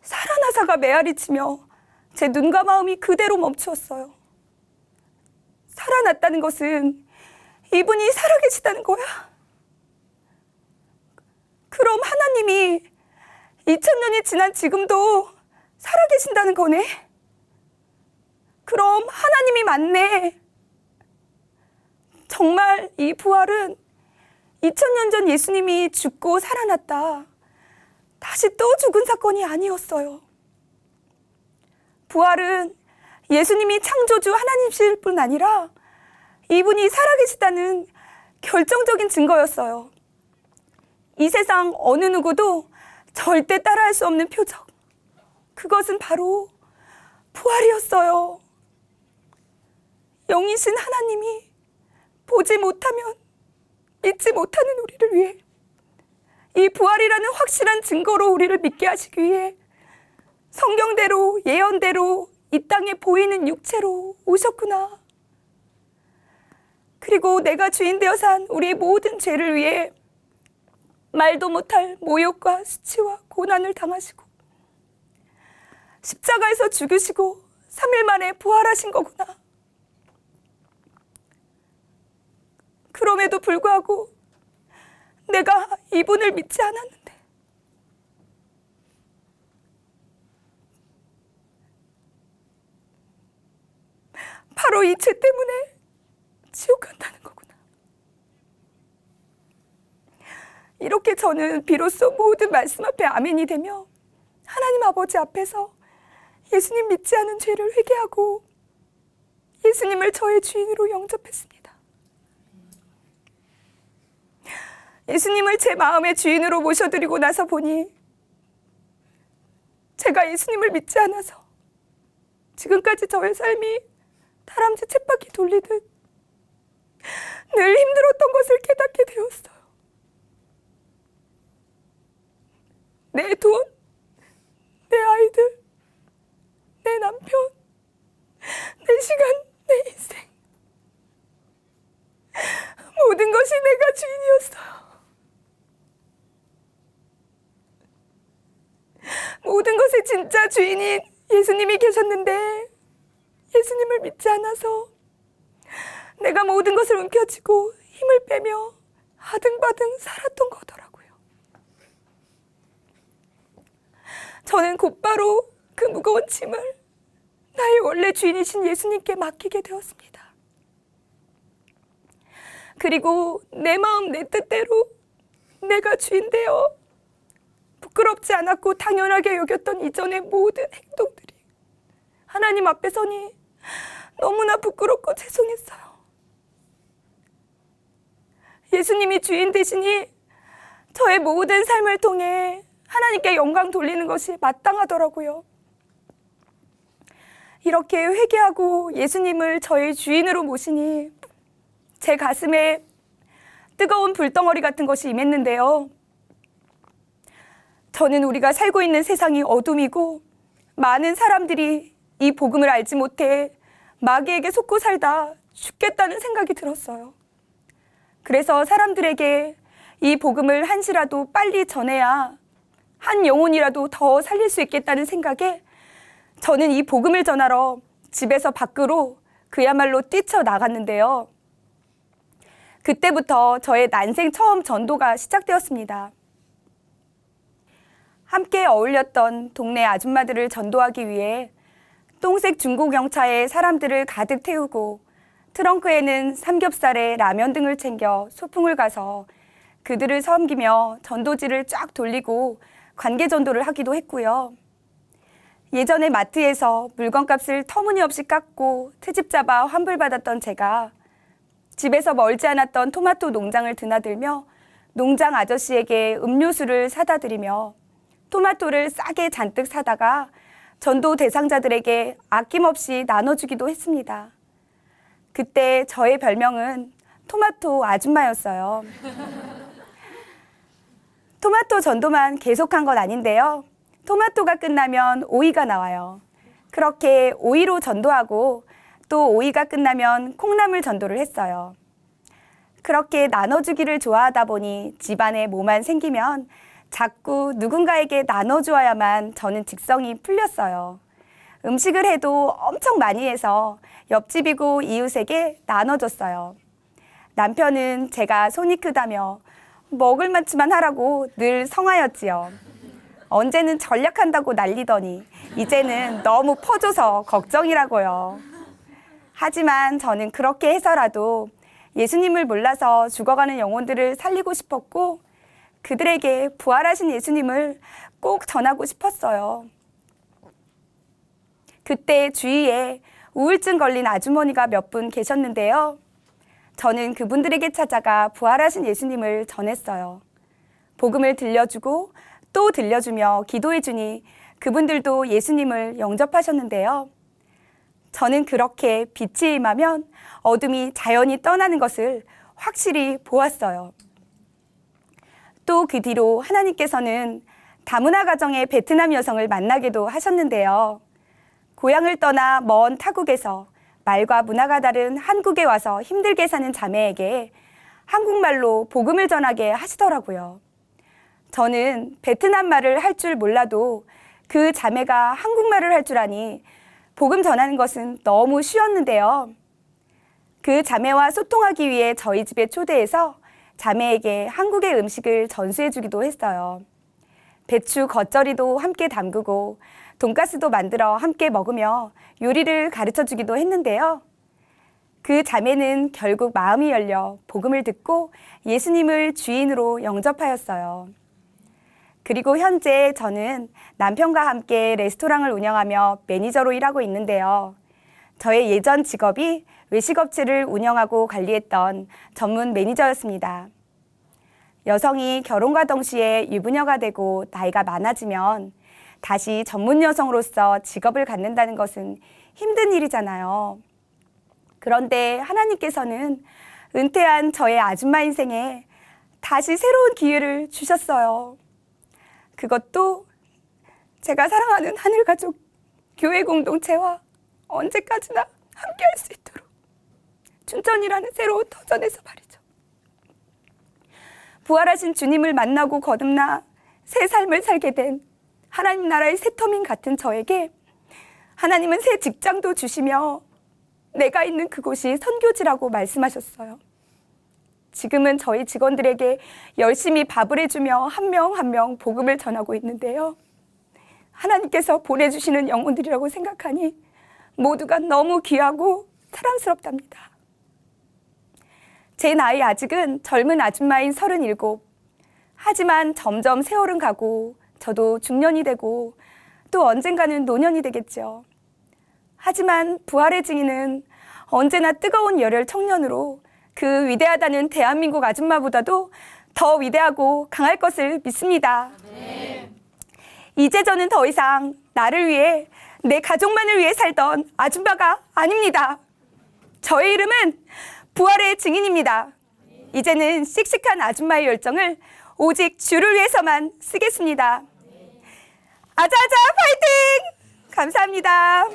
살아나사가 메아리치며 제 눈과 마음이 그대로 멈추었어요. 살아났다는 것은 이분이 살아계시다는 거야. 그럼 하나님이 2000년이 지난 지금도 살아계신다는 거네. 그럼 하나님이 맞네. 정말 이 부활은 2000년 전 예수님이 죽고 살아났다, 다시 또 죽은 사건이 아니었어요. 부활은 예수님이 창조주 하나님이실 뿐 아니라 이분이 살아계시다는 결정적인 증거였어요. 이 세상 어느 누구도 절대 따라할 수 없는 표적, 그것은 바로 부활이었어요. 영이신 하나님이 보지 못하면 믿지 못하는 우리를 위해, 이 부활이라는 확실한 증거로 우리를 믿게 하시기 위해 성경대로 예언대로 이 땅에 보이는 육체로 오셨구나. 그리고 내가 주인 되어 산 우리의 모든 죄를 위해 말도 못할 모욕과 수치와 고난을 당하시고 십자가에서 죽으시고 3일 만에 부활하신 거구나. 그럼에도 불구하고 내가 이분을 믿지 않았는데, 바로 이 죄 때문에 지옥 간다는 거구나. 이렇게 저는 비로소 모든 말씀 앞에 아멘이 되며 하나님 아버지 앞에서 예수님 믿지 않은 죄를 회개하고 예수님을 저의 주인으로 영접했습니다. 예수님을 제 마음의 주인으로 모셔드리고 나서 보니 제가 예수님을 믿지 않아서 지금까지 저의 삶이 다람쥐 쳇바퀴 돌리듯 늘 힘들었던 것을 깨닫게 되었어요. 내 돈, 내 아이들, 내 남편, 내 시간, 내 인생, 모든 것이 내가 주인이었어요. 모든 것의 진짜 주인인 예수님이 계셨는데 예수님을 믿지 않아서 내가 모든 것을 움켜쥐고 힘을 빼며 아등바등 살았던 거더라고요. 저는 곧바로 그 무거운 짐을 나의 원래 주인이신 예수님께 맡기게 되었습니다. 그리고 내 마음 내 뜻대로 내가 주인 되어 부끄럽지 않았고 당연하게 여겼던 이전의 모든 행동들이 하나님 앞에 서니 너무나 부끄럽고 죄송했어요. 예수님이 주인 되시니 저의 모든 삶을 통해 하나님께 영광 돌리는 것이 마땅하더라고요. 이렇게 회개하고 예수님을 저의 주인으로 모시니 제 가슴에 뜨거운 불덩어리 같은 것이 임했는데요. 저는 우리가 살고 있는 세상이 어둠이고 많은 사람들이 이 복음을 알지 못해 마귀에게 속고 살다 죽겠다는 생각이 들었어요. 그래서 사람들에게 이 복음을 한시라도 빨리 전해야 한 영혼이라도 더 살릴 수 있겠다는 생각에 저는 이 복음을 전하러 집에서 밖으로 그야말로 뛰쳐나갔는데요. 그때부터 저의 난생 처음 전도가 시작되었습니다. 함께 어울렸던 동네 아줌마들을 전도하기 위해 똥색 중고경차에 사람들을 가득 태우고 트렁크에는 삼겹살에 라면 등을 챙겨 소풍을 가서 그들을 섬기며 전도지를 쫙 돌리고 관계 전도를 하기도 했고요. 예전에 마트에서 물건값을 터무니없이 깎고 트집 잡아 환불받았던 제가 집에서 멀지 않았던 토마토 농장을 드나들며 농장 아저씨에게 음료수를 사다 드리며 토마토를 싸게 잔뜩 사다가 전도 대상자들에게 아낌없이 나눠주기도 했습니다. 그때 저의 별명은 토마토 아줌마였어요. 토마토 전도만 계속한 건 아닌데요. 토마토가 끝나면 오이가 나와요. 그렇게 오이로 전도하고 또 오이가 끝나면 콩나물 전도를 했어요. 그렇게 나눠주기를 좋아하다 보니 집안에 뭐만 생기면 자꾸 누군가에게 나눠주어야만 저는 직성이 풀렸어요. 음식을 해도 엄청 많이 해서 옆집이고 이웃에게 나눠줬어요. 남편은 제가 손이 크다며 먹을 만치만 하라고 늘 성하였지요. 언제는 전략한다고 난리더니 이제는 너무 퍼줘서 걱정이라고요. 하지만 저는 그렇게 해서라도 예수님을 몰라서 죽어가는 영혼들을 살리고 싶었고 그들에게 부활하신 예수님을 꼭 전하고 싶었어요. 그때 주위에 우울증 걸린 아주머니가 몇 분 계셨는데요. 저는 그분들에게 찾아가 부활하신 예수님을 전했어요. 복음을 들려주고 또 들려주며 기도해주니 그분들도 예수님을 영접하셨는데요. 저는 그렇게 빛이 임하면 어둠이 자연히 떠나는 것을 확실히 보았어요. 또 그 뒤로 하나님께서는 다문화 가정의 베트남 여성을 만나기도 하셨는데요. 고향을 떠나 먼 타국에서 말과 문화가 다른 한국에 와서 힘들게 사는 자매에게 한국말로 복음을 전하게 하시더라고요. 저는 베트남 말을 할 줄 몰라도 그 자매가 한국말을 할 줄 아니 복음 전하는 것은 너무 쉬웠는데요. 그 자매와 소통하기 위해 저희 집에 초대해서 자매에게 한국의 음식을 전수해 주기도 했어요. 배추 겉절이도 함께 담그고 돈가스도 만들어 함께 먹으며 요리를 가르쳐 주기도 했는데요. 그 자매는 결국 마음이 열려 복음을 듣고 예수님을 주인으로 영접하였어요. 그리고 현재 저는 남편과 함께 레스토랑을 운영하며 매니저로 일하고 있는데요. 저의 예전 직업이 외식업체를 운영하고 관리했던 전문 매니저였습니다. 여성이 결혼과 동시에 유부녀가 되고 나이가 많아지면 다시 전문 여성으로서 직업을 갖는다는 것은 힘든 일이잖아요. 그런데 하나님께서는 은퇴한 저의 아줌마 인생에 다시 새로운 기회를 주셨어요. 그것도 제가 사랑하는 하늘가족 교회 공동체와 언제까지나 함께할 수 있도록 춘천이라는 새로운 터전에서 말이죠. 부활하신 주님을 만나고 거듭나 새 삶을 살게 된 하나님 나라의 새터민 같은 저에게 하나님은 새 직장도 주시며 내가 있는 그곳이 선교지라고 말씀하셨어요. 지금은 저희 직원들에게 열심히 밥을 해주며 한 명 한 명 복음을 전하고 있는데요. 하나님께서 보내주시는 영혼들이라고 생각하니 모두가 너무 귀하고 사랑스럽답니다. 제 나이 아직은 젊은 아줌마인 37. 하지만 점점 세월은 가고 저도 중년이 되고 또 언젠가는 노년이 되겠죠. 하지만 부활의 증인은 언제나 뜨거운 열혈 청년으로 그 위대하다는 대한민국 아줌마보다도 더 위대하고 강할 것을 믿습니다. 네. 이제 저는 더 이상 나를 위해 내 가족만을 위해 살던 아줌마가 아닙니다. 저의 이름은 부활의 증인입니다. 이제는 씩씩한 아줌마의 열정을 오직 주를 위해서만 쓰겠습니다. 아자아자 파이팅! 감사합니다.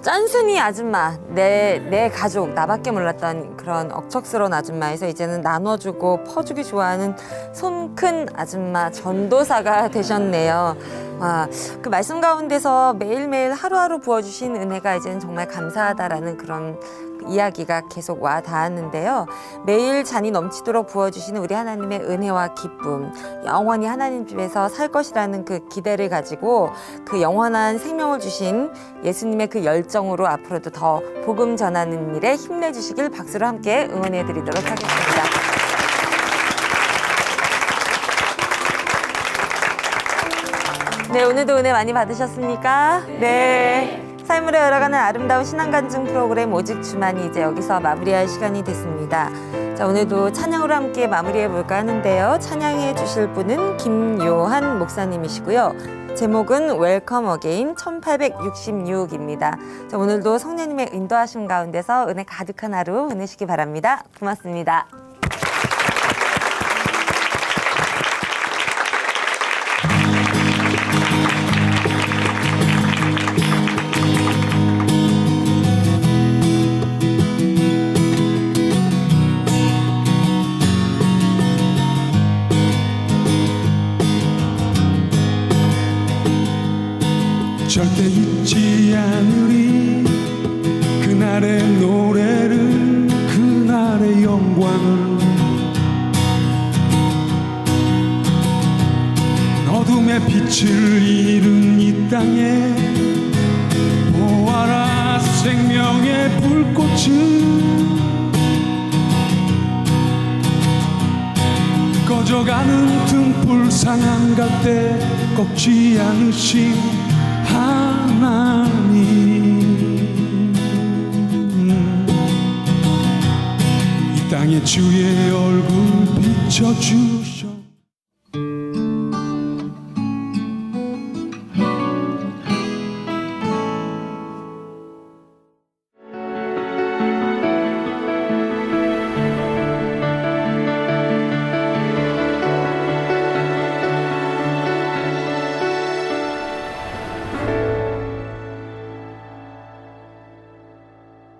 짠순이 아줌마, 내 가족, 나밖에 몰랐던 그런 억척스러운 아줌마에서 이제는 나눠주고 퍼주기 좋아하는 손 큰 아줌마 전도사가 되셨네요. 와, 그 말씀 가운데서 매일매일 하루하루 부어주신 은혜가 이제는 정말 감사하다라는 그런 이야기가 계속 와 닿았는데요. 매일 잔이 넘치도록 부어주시는 우리 하나님의 은혜와 기쁨, 영원히 하나님 집에서 살 것이라는 그 기대를 가지고 그 영원한 생명을 주신 예수님의 그 열정으로 앞으로도 더 복음 전하는 일에 힘내주시길 박수로 함께 응원해 드리도록 하겠습니다. 네, 오늘도 은혜 많이 받으셨습니까? 네. 삶으로 열어가는 아름다운 신앙간증 프로그램 오직 주만이 이제 여기서 마무리할 시간이 됐습니다. 자, 오늘도 찬양으로 함께 마무리해 볼까 하는데요. 찬양해 주실 분은 김요한 목사님이시고요. 제목은 웰컴 어게인 1866입니다. 자, 오늘도 성령님의 인도하심 가운데서 은혜 가득한 하루 보내시기 바랍니다. 고맙습니다. 절대 잊지 않으리 그날의 노래를 그날의 영광을 어둠의 빛을 잃은 이 땅에 보아라 생명의 불꽃을 꺼져가는 등불 상한 갈대 꺾지 않으신 하나님 이 땅에 주의 얼굴 비춰주시